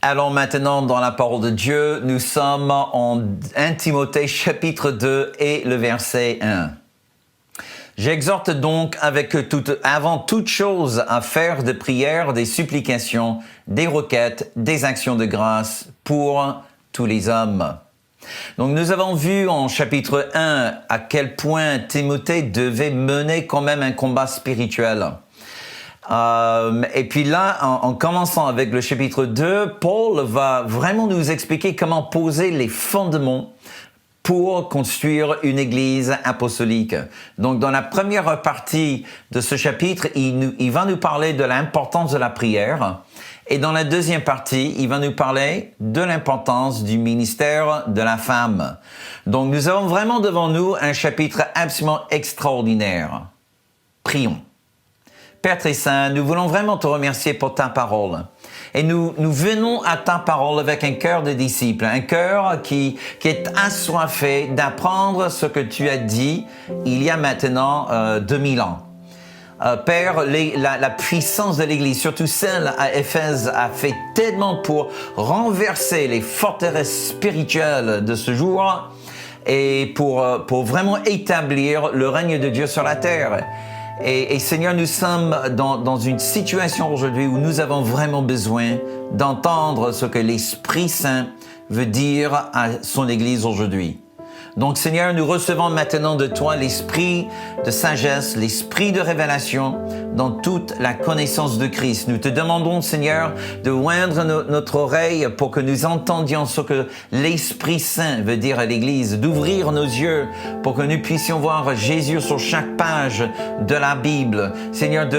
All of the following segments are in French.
Allons maintenant dans la parole de Dieu. Nous sommes en 1 Timothée chapitre 2 et le verset 1. J'exhorte donc avant toute chose à faire des prières, des supplications, des requêtes, des actions de grâce pour tous les hommes. Donc nous avons vu en chapitre 1 à quel point Timothée devait mener quand même un combat spirituel. Et puis là, en commençant avec le chapitre 2, Paul va vraiment nous expliquer comment poser les fondements pour construire une église apostolique. Donc dans la première partie de ce chapitre, il va nous parler de l'importance de la prière. Et dans la deuxième partie, il va nous parler de l'importance du ministère de la femme. Donc nous avons vraiment devant nous un chapitre absolument extraordinaire. Prions. Père très saint, nous voulons vraiment te remercier pour ta parole. Et nous venons à ta parole avec un cœur de disciple, un cœur qui est assoiffé d'apprendre ce que tu as dit il y a maintenant 2000 ans. Père, la puissance de l'Église, surtout celle à Éphèse, a fait tellement pour renverser les forteresses spirituelles de ce jour et pour vraiment établir le règne de Dieu sur la terre. Et Seigneur, nous sommes dans une situation aujourd'hui où nous avons vraiment besoin d'entendre ce que l'Esprit Saint veut dire à son Église aujourd'hui. Donc Seigneur, nous recevons maintenant de toi l'esprit de sagesse, l'esprit de révélation dans toute la connaissance de Christ. Nous te demandons, Seigneur, de oindre notre oreille pour que nous entendions ce que l'Esprit Saint veut dire à l'Église, d'ouvrir nos yeux pour que nous puissions voir Jésus sur chaque page de la Bible. Seigneur,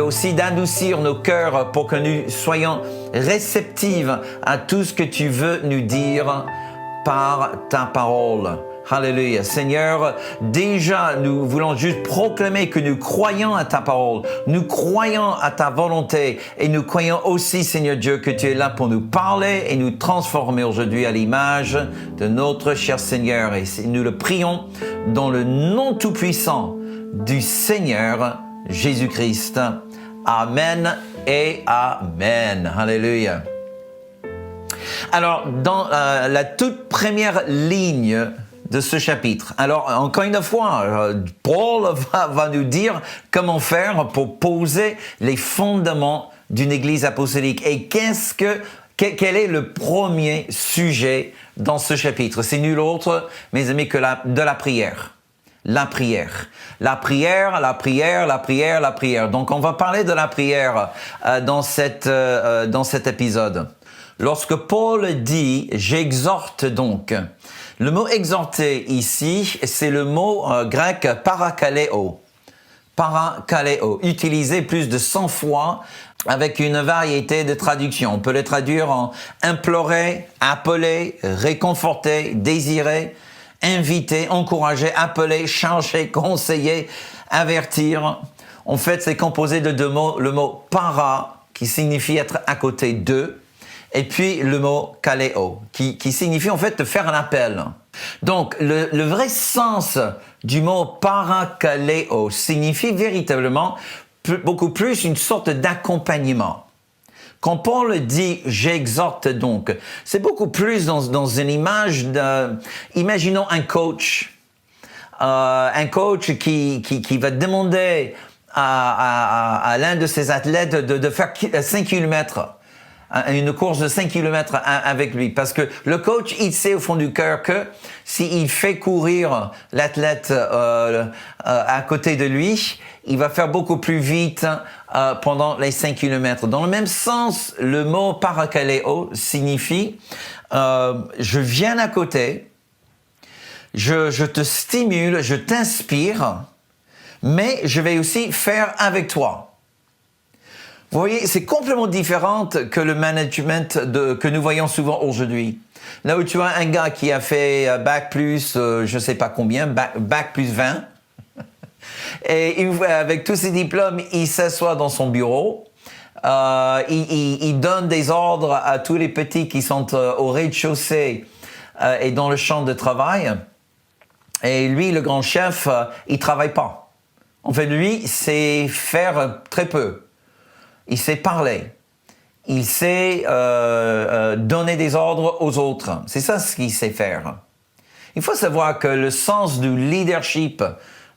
aussi d'adoucir nos cœurs pour que nous soyons réceptifs à tout ce que tu veux nous dire par ta parole. Alléluia. Seigneur, déjà, nous voulons juste proclamer que nous croyons à ta parole, nous croyons à ta volonté et nous croyons aussi, Seigneur Dieu, que tu es là pour nous parler et nous transformer aujourd'hui à l'image de notre cher Seigneur. Et nous le prions dans le nom tout-puissant du Seigneur Jésus-Christ. Amen et Amen. Alléluia. Alors, dans la toute première ligne de ce chapitre. Alors, encore une fois, Paul va nous dire comment faire pour poser les fondements d'une église apostolique. Et quel est le premier sujet dans ce chapitre? C'est nul autre, mes amis, que de la prière. La prière. La prière, la prière, la prière, la prière. Donc, on va parler de la prière dans cet épisode. Lorsque Paul dit « j'exhorte donc », le mot « exhorter » ici, c'est le mot grec « parakaleo ». Parakaleo, utilisé plus de 100 fois avec une variété de traductions. On peut le traduire en « implorer »,« appeler »,« réconforter »,« désirer »,« inviter »,« encourager »,« appeler »,« charger »,« conseiller »,« avertir ». En fait, c'est composé de deux mots. Le mot « para » qui signifie être à côté d'eux, et puis le mot « kaleo » qui signifie en fait de faire un appel. Donc, le vrai sens du mot « parakaleo » signifie véritablement beaucoup plus une sorte d'accompagnement. Quand Paul dit « j'exhorte donc », c'est beaucoup plus dans une image imaginons un coach qui va demander à l'un de ses athlètes de faire 5 km. Une course de 5 km avec lui. Parce que le coach, il sait au fond du cœur que s'il fait courir l'athlète à côté de lui, il va faire beaucoup plus vite pendant les 5 km. Dans le même sens, le mot parakaleo signifie je viens à côté, je te stimule, je t'inspire, mais je vais aussi faire avec toi. Vous voyez, c'est complètement différent que le management que nous voyons souvent aujourd'hui. Là où tu as un gars qui a fait bac plus, je sais pas combien, bac plus 20, et avec tous ses diplômes, il s'assoit dans son bureau, il donne des ordres à tous les petits qui sont au rez-de-chaussée et dans le champ de travail, et lui, le grand chef, il travaille pas. En fait, lui, c'est faire très peu. Il sait parler. Il sait donner des ordres aux autres. C'est ça ce qu'il sait faire. Il faut savoir que le sens du leadership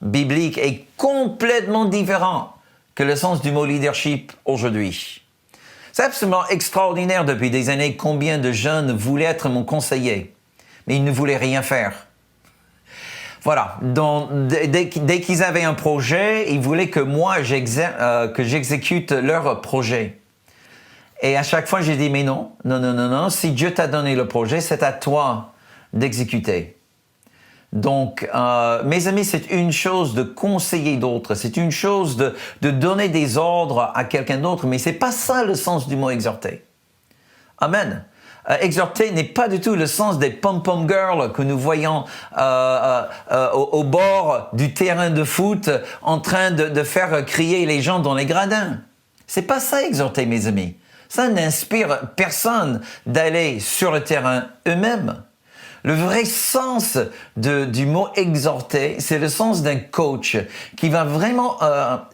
biblique est complètement différent que le sens du mot leadership aujourd'hui. C'est absolument extraordinaire depuis des années combien de jeunes voulaient être mon conseiller, mais ils ne voulaient rien faire. Voilà, donc, dès qu'ils avaient un projet, ils voulaient que moi, que j'exécute leur projet. Et à chaque fois, j'ai dit, mais non, si Dieu t'a donné le projet, c'est à toi d'exécuter. Donc, mes amis, c'est une chose de conseiller d'autres, c'est une chose de donner des ordres à quelqu'un d'autre, mais c'est pas ça le sens du mot exhorter. Amen. Exhorter n'est pas du tout le sens des pom-pom girls que nous voyons au bord du terrain de foot en train de faire crier les gens dans les gradins. C'est pas ça exhorter, mes amis. Ça n'inspire personne d'aller sur le terrain eux-mêmes. Le vrai sens du mot exhorter, c'est le sens d'un coach qui va vraiment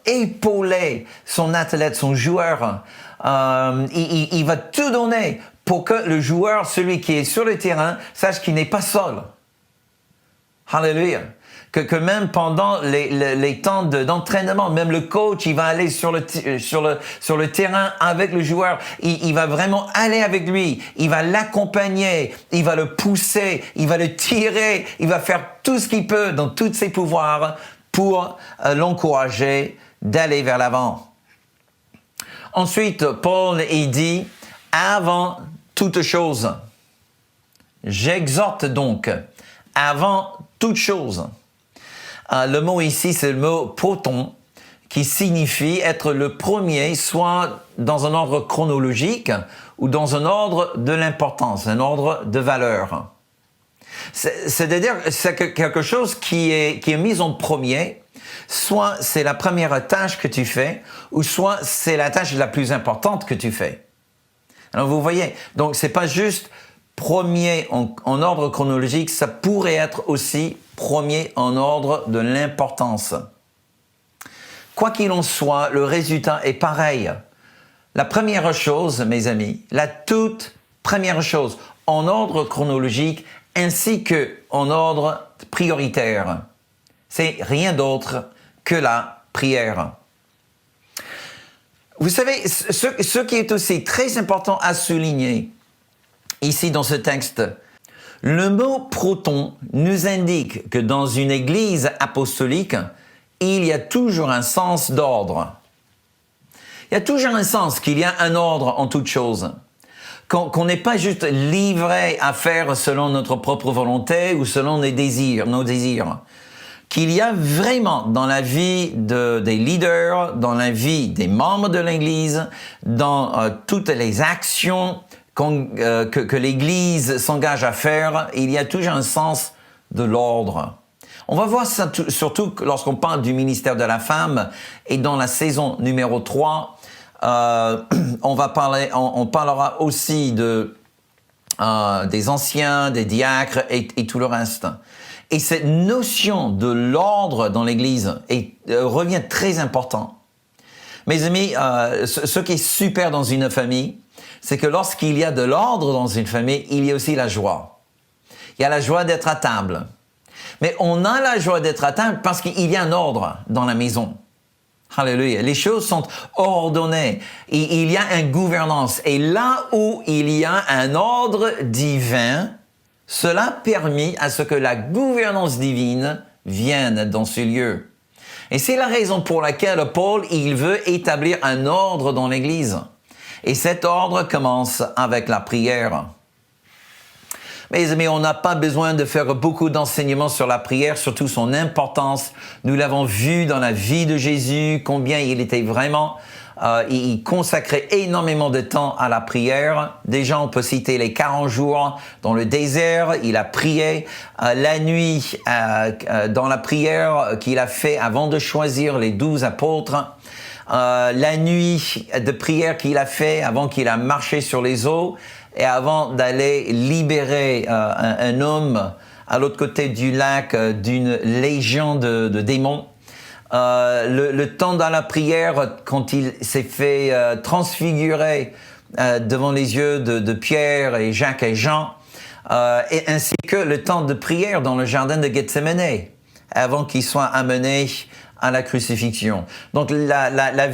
épauler son athlète, son joueur. Il va tout donner pour que le joueur, celui qui est sur le terrain, sache qu'il n'est pas seul. Hallelujah. Que même pendant les temps d'entraînement, même le coach, il va aller sur le terrain avec le joueur. Il va vraiment aller avec lui. Il va l'accompagner. Il va le pousser. Il va le tirer. Il va faire tout ce qu'il peut dans tous ses pouvoirs pour l'encourager d'aller vers l'avant. Ensuite, Paul, il dit, avant toute chose, j'exhorte donc, avant toute chose. Le mot ici, c'est le mot proton, qui signifie être le premier, soit dans un ordre chronologique ou dans un ordre de l'importance, un ordre de valeur. C'est-à-dire, c'est quelque chose qui est mis en premier, soit c'est la première tâche que tu fais, ou soit c'est la tâche la plus importante que tu fais. Alors vous voyez, donc c'est pas juste premier en ordre chronologique, ça pourrait être aussi premier en ordre de l'importance. Quoi qu'il en soit, le résultat est pareil. La première chose, mes amis, la toute première chose en ordre chronologique ainsi qu'en ordre prioritaire, c'est rien d'autre que la prière. Vous savez, ce qui est aussi très important à souligner ici dans ce texte, le mot proton nous indique que dans une église apostolique, il y a toujours un sens d'ordre. Il y a toujours un sens qu'il y a un ordre en toute chose. Qu'on n'est pas juste livré à faire selon notre propre volonté ou selon nos désirs. Qu'il y a vraiment dans la vie des leaders, dans la vie des membres de l'Église, dans toutes les actions que l'Église s'engage à faire, il y a toujours un sens de l'ordre. On va voir ça surtout lorsqu'on parle du ministère de la femme et dans la saison numéro 3, on parlera aussi des anciens, des diacres et tout le reste. Et cette notion de l'ordre dans l'Église revient très important. Mes amis, ce qui est super dans une famille, c'est que lorsqu'il y a de l'ordre dans une famille, il y a aussi la joie. Il y a la joie d'être à table. Mais on a la joie d'être à table parce qu'il y a un ordre dans la maison. Alléluia. Les choses sont ordonnées. Il y a une gouvernance. Et là où il y a un ordre divin, cela permet à ce que la gouvernance divine vienne dans ce lieu. Et c'est la raison pour laquelle Paul, il veut établir un ordre dans l'Église. Et cet ordre commence avec la prière. Mes amis, on n'a pas besoin de faire beaucoup d'enseignements sur la prière, surtout son importance. Nous l'avons vu dans la vie de Jésus, combien il était vraiment, il consacrait énormément de temps à la prière. Déjà, on peut citer les 40 jours dans le désert, il a prié la nuit dans la prière qu'il a fait avant de choisir les 12 apôtres. La nuit de prière qu'il a fait avant qu'il a marché sur les eaux et avant d'aller libérer un homme à l'autre côté du lac d'une légion de démons. Le temps dans la prière, quand il s'est fait transfigurer devant les yeux de Pierre et Jacques et Jean, et ainsi que le temps de prière dans le jardin de Gethsémane, avant qu'il soit amené à la crucifixion. Donc la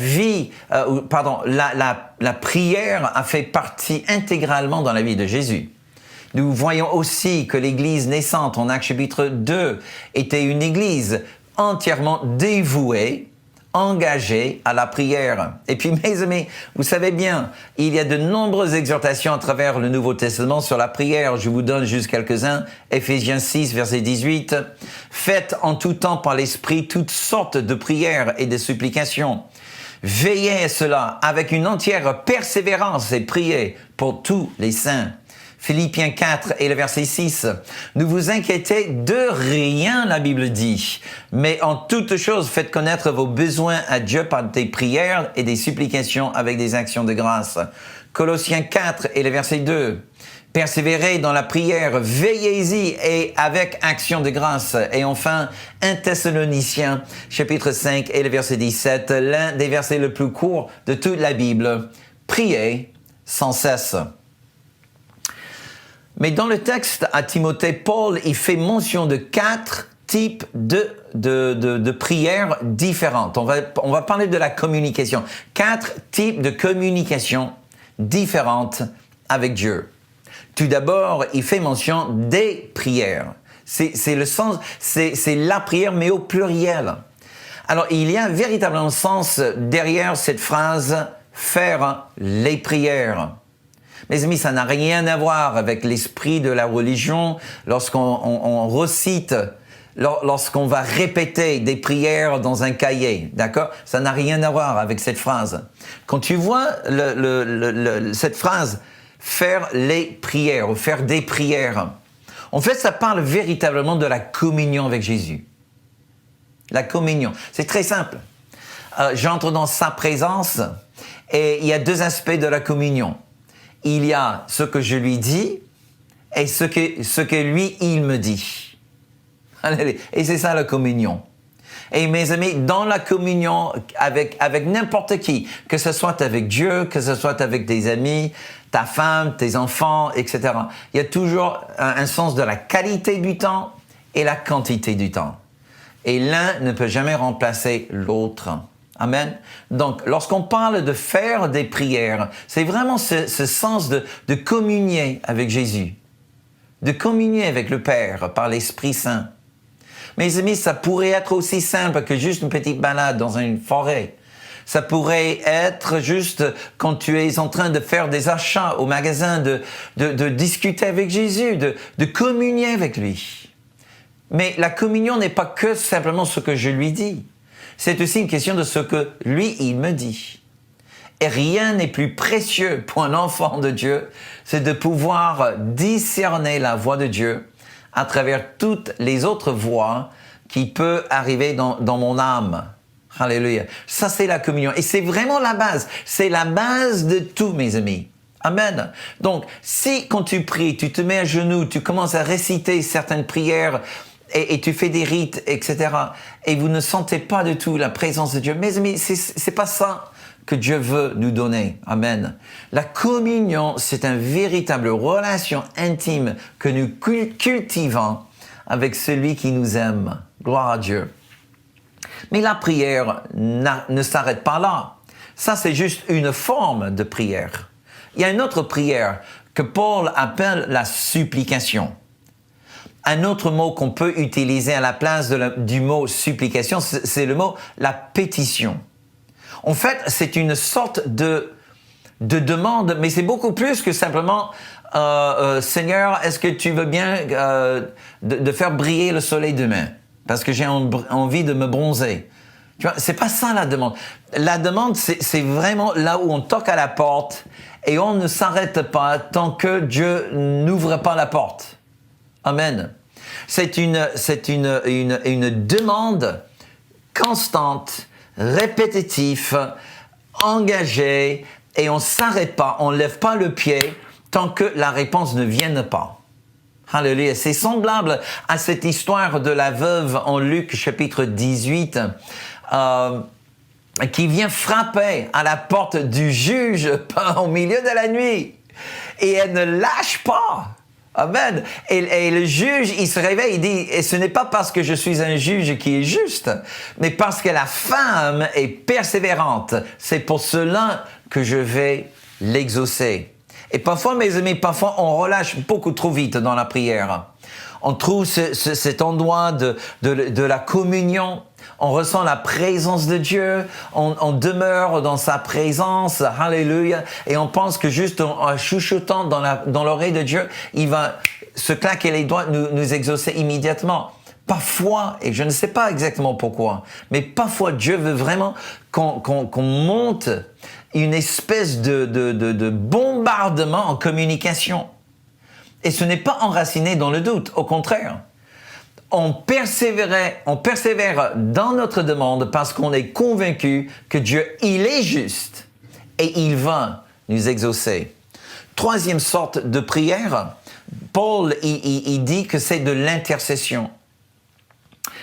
prière a fait partie intégralement dans la vie de Jésus. Nous voyons aussi que l'Église naissante en Actes chapitre 2 était une Église entièrement dévouée, engagée à la prière. Et puis, mes amis, vous savez bien, il y a de nombreuses exhortations à travers le Nouveau Testament sur la prière. Je vous donne juste quelques-uns. Éphésiens 6, verset 18. « Faites en tout temps par l'Esprit toutes sortes de prières et de supplications. Veillez à cela avec une entière persévérance et priez pour tous les saints. » Philippiens 4 et le verset 6. « Ne vous inquiétez de rien, la Bible dit, mais en toutes choses faites connaître vos besoins à Dieu par des prières et des supplications avec des actions de grâce. » Colossiens 4 et le verset 2. « Persévérez dans la prière, veillez-y et avec action de grâce. » Et enfin, 1 Thessaloniciens chapitre 5 et le verset 17, l'un des versets les plus courts de toute la Bible. « Priez sans cesse. » Mais dans le texte à Timothée, Paul, il fait mention de 4 types de prières différentes. On va parler de la communication. 4 types de communication différentes avec Dieu. Tout d'abord, il fait mention des prières. C'est le sens, c'est la prière, mais au pluriel. Alors, il y a véritablement un sens derrière cette phrase « faire les prières ». Mes amis, ça n'a rien à voir avec l'esprit de la religion lorsqu'on recite, lorsqu'on va répéter des prières dans un cahier, d'accord? Ça n'a rien à voir avec cette phrase. Quand tu vois cette phrase « faire les prières » ou « faire des prières », en fait, ça parle véritablement de la communion avec Jésus. La communion, c'est très simple. J'entre dans sa présence et il y a 2 aspects de la communion. Il y a ce que je lui dis et ce que lui, il me dit. Et c'est ça la communion. Et mes amis, dans la communion avec n'importe qui, que ce soit avec Dieu, que ce soit avec tes amis, ta femme, tes enfants, etc., il y a toujours un sens de la qualité du temps et la quantité du temps. Et l'un ne peut jamais remplacer l'autre. Amen. Donc, lorsqu'on parle de faire des prières, c'est vraiment ce sens de communier avec Jésus, de communier avec le Père par l'Esprit Saint. Mes amis, ça pourrait être aussi simple que juste une petite balade dans une forêt. Ça pourrait être juste quand tu es en train de faire des achats au magasin, de discuter avec Jésus, de communier avec lui. Mais la communion n'est pas que simplement ce que je lui dis. C'est aussi une question de ce que lui, il me dit. Et rien n'est plus précieux pour un enfant de Dieu, c'est de pouvoir discerner la voix de Dieu à travers toutes les autres voix qui peuvent arriver dans mon âme. Alléluia. Ça, c'est la communion. Et c'est vraiment la base. C'est la base de tout, mes amis. Amen. Donc, si quand tu pries, tu te mets à genoux, tu commences à réciter certaines prières, et tu fais des rites, etc. Et vous ne sentez pas du tout la présence de Dieu. Mes amis, c'est pas ça que Dieu veut nous donner. Amen. La communion, c'est une véritable relation intime que nous cultivons avec celui qui nous aime. Gloire à Dieu. Mais la prière ne s'arrête pas là. Ça, c'est juste une forme de prière. Il y a une autre prière que Paul appelle la supplication. Un autre mot qu'on peut utiliser à la place du mot supplication, c'est le mot la pétition. En fait, c'est une sorte de demande, mais c'est beaucoup plus que simplement Seigneur, est-ce que tu veux bien de faire briller le soleil demain? Parce que j'ai envie de me bronzer. Tu vois, c'est pas ça la demande. La demande, c'est vraiment là où on toque à la porte et on ne s'arrête pas tant que Dieu n'ouvre pas la porte. Amen. C'est une demande constante, répétitive, engagée, et on ne s'arrête pas, on ne lève pas le pied tant que la réponse ne vienne pas. Alléluia. C'est semblable à cette histoire de la veuve en Luc chapitre 18. qui vient frapper à la porte du juge au milieu de la nuit. Et elle ne lâche pas. Amen. Et le juge, il se réveille, il dit, et ce n'est pas parce que je suis un juge qui est juste, mais parce que la femme est persévérante. C'est pour cela que je vais l'exaucer. Et parfois, mes amis, parfois on relâche beaucoup trop vite dans la prière. On trouve cet endroit de la communion. On ressent la présence de Dieu, on demeure dans sa présence, alléluia, et on pense que juste en chuchotant dans l'oreille de Dieu, il va se claquer les doigts, nous exaucer immédiatement. Parfois, et je ne sais pas exactement pourquoi, mais parfois Dieu veut vraiment qu'on monte une espèce de bombardement en communication. Et ce n'est pas enraciné dans le doute, au contraire. On persévère dans notre demande parce qu'on est convaincu que Dieu, il est juste et il va nous exaucer. Troisième sorte de prière, Paul, il dit que c'est de l'intercession.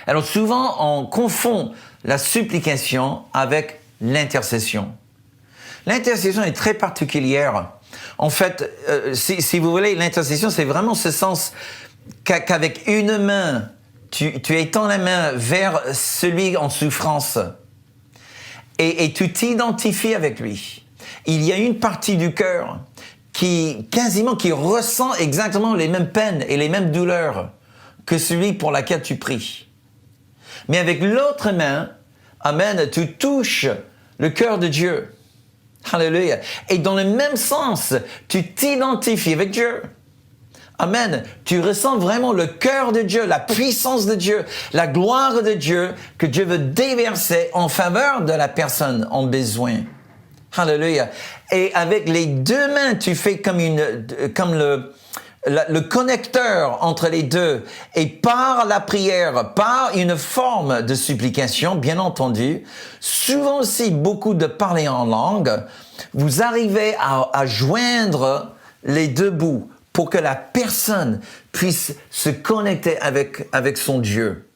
Alors souvent, on confond la supplication avec l'intercession. L'intercession est très particulière. En fait, si vous voulez, l'intercession, c'est vraiment ce sens qu'avec une main, tu étends la main vers celui en souffrance et tu t'identifies avec lui. Il y a une partie du cœur qui ressent exactement les mêmes peines et les mêmes douleurs que celui pour laquelle tu pries. Mais avec l'autre main, amen, tu touches le cœur de Dieu. Alléluia. Et dans le même sens, tu t'identifies avec Dieu. Amen. Tu ressens vraiment le cœur de Dieu, la puissance de Dieu, la gloire de Dieu que Dieu veut déverser en faveur de la personne en besoin. Alléluia. Et avec les deux mains, tu fais comme le connecteur entre les deux. Et par la prière, par une forme de supplication, bien entendu, souvent aussi beaucoup de parler en langue, vous arrivez à joindre les deux bouts pour que la personne puisse se connecter avec son Dieu.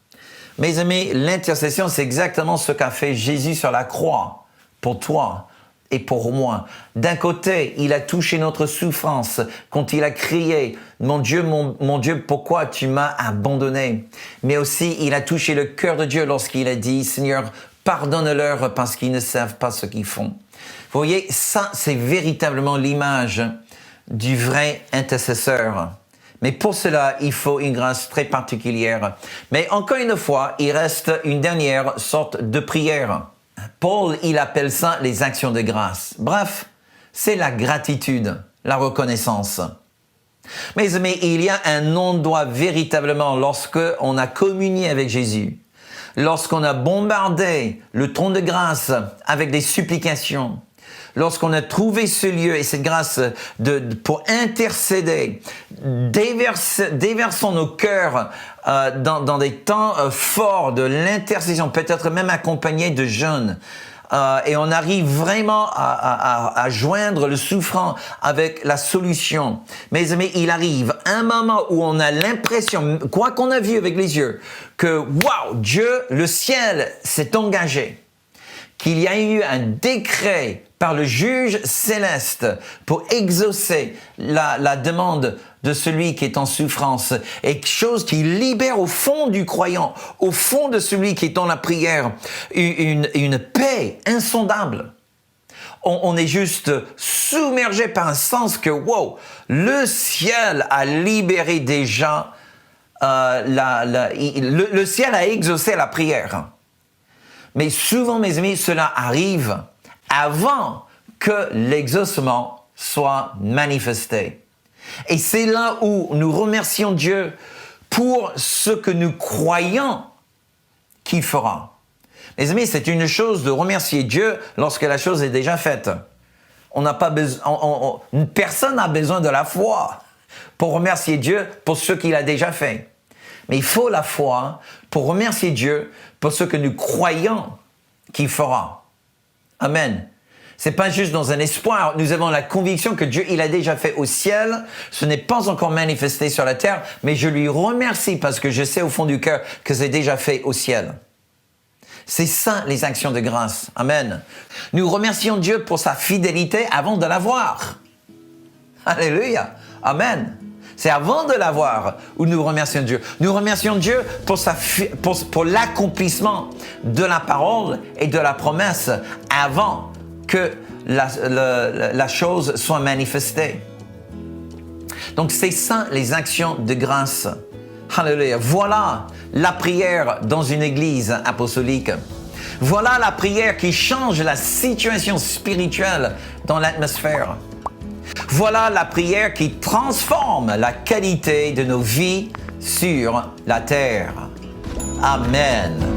Mes amis, l'intercession, c'est exactement ce qu'a fait Jésus sur la croix pour toi et pour moi. D'un côté, il a touché notre souffrance quand il a crié « Mon Dieu, pourquoi tu m'as abandonné ?» Mais aussi, il a touché le cœur de Dieu lorsqu'il a dit « Seigneur, pardonne-leur parce qu'ils ne savent pas ce qu'ils font. » Vous voyez, ça, c'est véritablement l'image du vrai intercesseur. Mais pour cela, il faut une grâce très particulière. Mais encore une fois, il reste une dernière sorte de prière. Paul, il appelle ça les actions de grâce. Bref, c'est la gratitude, la reconnaissance. Mes amis, il y a un endroit véritablement lorsque on a communié avec Jésus, lorsqu'on a bombardé le trône de grâce avec des supplications, lorsqu'on a trouvé ce lieu et cette grâce pour intercéder, déversons nos cœurs dans des temps forts de l'intercession, peut-être même accompagnés de jeûnes. Et on arrive vraiment à joindre le souffrant avec la solution. Mes amis, il arrive un moment où on a l'impression, quoi qu'on a vu avec les yeux, que waouh, Dieu, le ciel s'est engagé, qu'il y a eu un décret par le juge céleste pour exaucer la demande de celui qui est en souffrance, et quelque chose qui libère au fond du croyant, au fond de celui qui est dans la prière, une paix insondable. On est juste submergé par un sens que, wow, le ciel a libéré déjà, le ciel a exaucé la prière. Mais souvent, mes amis, cela arrive avant que l'exaucement soit manifesté. Et c'est là où nous remercions Dieu pour ce que nous croyons qu'il fera. Mes amis, c'est une chose de remercier Dieu lorsque la chose est déjà faite. Personne n'a besoin de la foi pour remercier Dieu pour ce qu'il a déjà fait. Mais il faut la foi pour remercier Dieu pour ce que nous croyons qu'il fera. Amen. C'est pas juste dans un espoir. Nous avons la conviction que Dieu, il a déjà fait au ciel. Ce n'est pas encore manifesté sur la terre, mais je lui remercie parce que je sais au fond du cœur que c'est déjà fait au ciel. C'est ça, les actions de grâce. Amen. Nous remercions Dieu pour sa fidélité avant de l'avoir. Alléluia. Amen. C'est avant de l'avoir où nous remercions Dieu. Nous remercions Dieu pour l'accomplissement de la parole et de la promesse avant que la chose soit manifestée. Donc, c'est ça, les actions de grâce. Alléluia. Voilà la prière dans une église apostolique. Voilà la prière qui change la situation spirituelle dans l'atmosphère. Voilà la prière qui transforme la qualité de nos vies sur la terre. Amen.